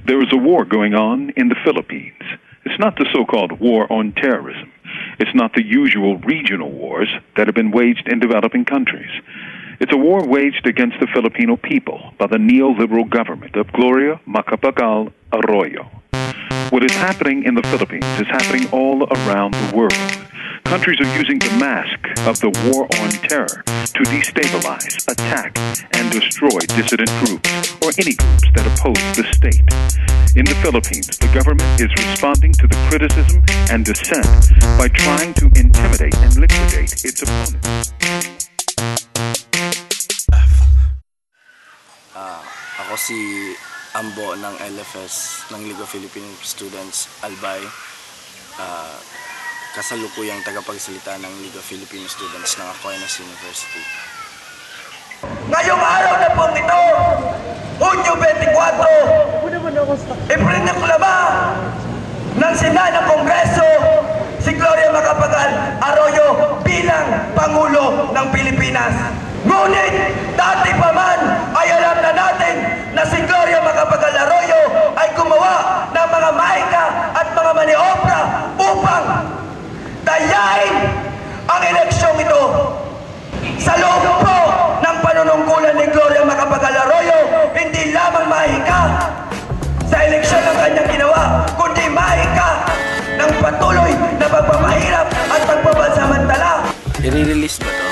There is a war going on in the Philippines. It's not the so-called war on terrorism. It's not the usual regional wars that have been waged in developing countries. It's a war waged against the Filipino people by the neoliberal government of Gloria Macapagal Arroyo. What is happening in the Philippines is happening all around the world. Countries are using the mask of the war on terror to destabilize, attack, and destroy dissident groups or any groups that oppose the state. In the Philippines, the government is responding to the criticism and dissent by trying to intimidate and liquidate its opponents. Ako si Ambo ng LFS ng League of Philippine Students Albay. Kasalukuyang tagapagsalita ng League of Philippine Students ng Aquinas University. Ngayong araw na po ito, Hunyo 24, iprinaklama ng Senado Kongreso si Gloria Macapagal Arroyo bilang Pangulo ng Pilipinas. Ngunit dati pa man ay alam na natin na si Gloria Macapagal Arroyo ay gumawa ng mga mahika at mga maniobra upang dayain ang eleksyong ito. Sa loob po ng panunungkulan ni Gloria Macapagal Arroyo, hindi lamang mahika sa eleksyon ng kanyang ginawa, kundi mahika ng patuloy na pagpapahirap at pagpapansamantala. I-release ba ito?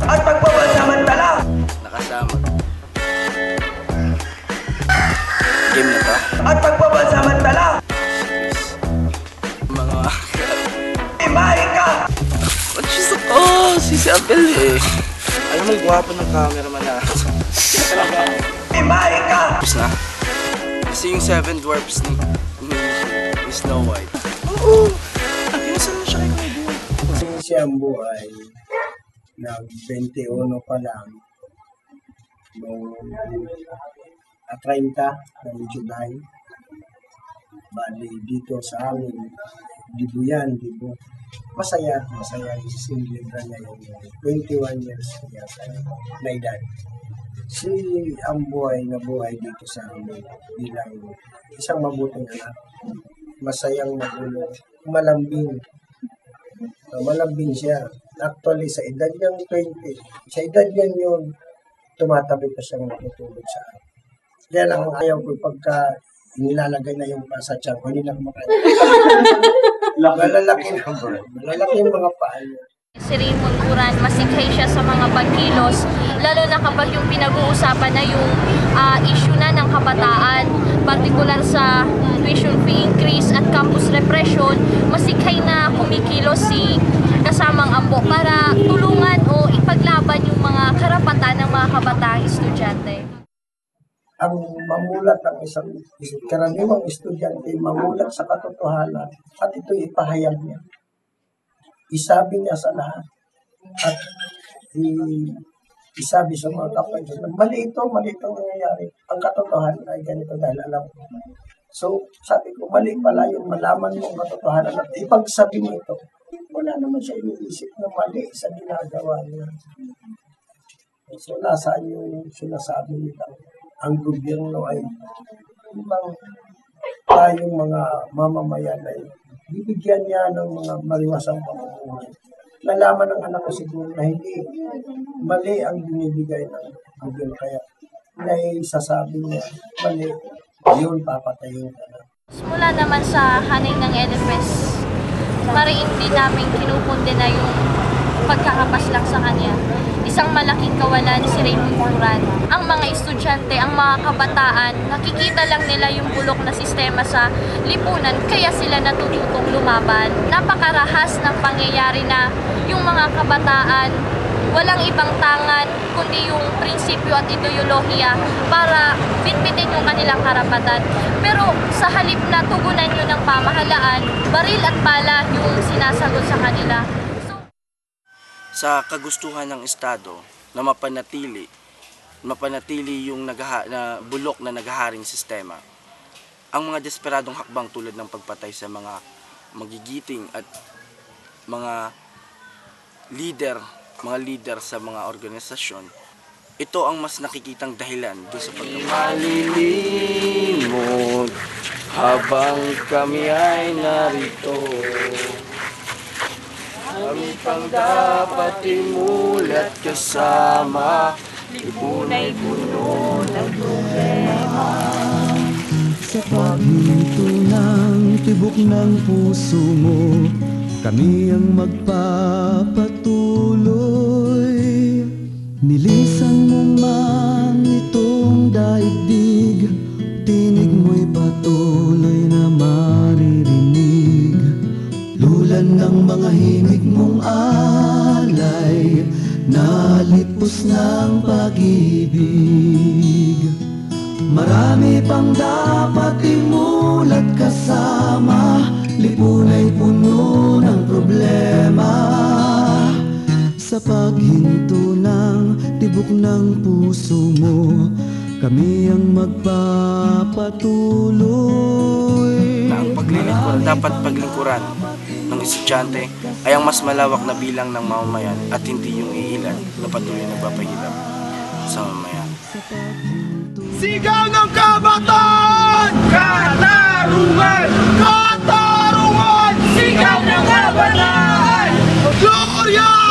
At pagpapansamantala. Nakasama. Game na ba? At pagpapansamantala. Mga... Mahika! Oh, si Abel eh. Alam mo, gwapo ng cameraman na. Mahika! Tapos na. Kasi yung Seven Dwarfs ni Snow White. Oo! Pinasan na siya kay Kuya. Kasi siyang buhay nag-21 pa lang noong 30 ng July. Bali dito sa amin, Dibu yan, Dibu. Masaya isisilibra niya yung 21 years niya na edad. Si Ambo ay nabuhay dito sa amin bilang isang mabuting anak. Masayang magulo, malambing. Malambing siya. Actually, sa edad niyang 20, sa edad niyan yun, tumatabi pa siyang natutulog sa akin. Kaya lang ang ayaw ko pagka nilalagay na yung pa sa tiyan ko, hindi lang makain. Malalaki yung mga paa niya. Si Raymond Uran, masikhay siya sa mga pagkilos, lalo na kapag yung pinag-uusapan na yung issue na ng kabataan, partikular sa tuition fee increase at campus repression, masikhay na kumikilos si kasamang Ambo para tulungan o ipaglaban yung mga karapatan ng mga kabataang estudyante. Ang mamulat ng isang karaniwang estudyante, mamulat sa katotohanan at ito'y ipahayag niya. Isabi niya sa lahat at isabi sa mga kapatid na mali itong nangyayari. Ang katotohanan ay ganito dahil alam ko. So sabi ko, mali pala yung malaman mo ang katotohanan at ipagsabi mo ito. Wala naman siya iniisip na mali sa ginagawa niya. So nasaan yung sinasabi nila? Ang gobyerno ay ibang tayong mga mamamayan ay bibigyan niya ng mga maliwasang pamumuhay. Nalaman ng anak ko siguro na hindi mali ang binibigay ng gobyerno. Kaya naisasabi niya, mali, yun papatayin ka na. Mula naman sa haning ng LFS, mariin din namin kinukundi na yung pagkakapas lang sa kanya. Isang malaking kawalan si Raymond Uran. Ang mga estudyante, ang mga kabataan, nakikita lang nila yung bulok na sistema sa lipunan, kaya sila natututong lumaban. Napakarahas ng pangyayari na yung mga kabataan walang ibang tangan kundi yung prinsipyo at ideolohiya para bitbitin yung kanilang karapatan. Pero sa halip na tugunan yun ng pamahalaan, baril at bala yung sinasagot sa kanila. Sa kagustuhan ng Estado na mapanatili yung bulok na naghaharing sistema, ang mga desperadong hakbang tulad ng pagpatay sa mga magigiting at mga leader sa mga organisasyon Ito ang mas nakikitang dahilan doon sa pagmalilimot habang kami ay narito. Kami pang dapat imulat kasama, lipunay puno ng problema. Sa paghinto ng tibok ng puso mo, kami ang magpapatuloy. Nilisan mo man itong daigdig, tinig mo'y patuloy na maririnig. Lulan ng mga himig mong alay, nalipos ng pag-ibig. Marami pang dapat imulat kasama, lipunay puno ng problema. Sa paghinto ng tibok ng puso mo, kami ang magpapatuloy. Na ang paglilingkuran dapat paglingkuran ng estudyante ay ang mas malawak na bilang ng mamamayan at hindi yung iilan na patuloy nagpapahirap sa mamamayan. Sigaw ng kabataan! Katarungan! Katarungan! Sigaw ng kabataan! Gloria!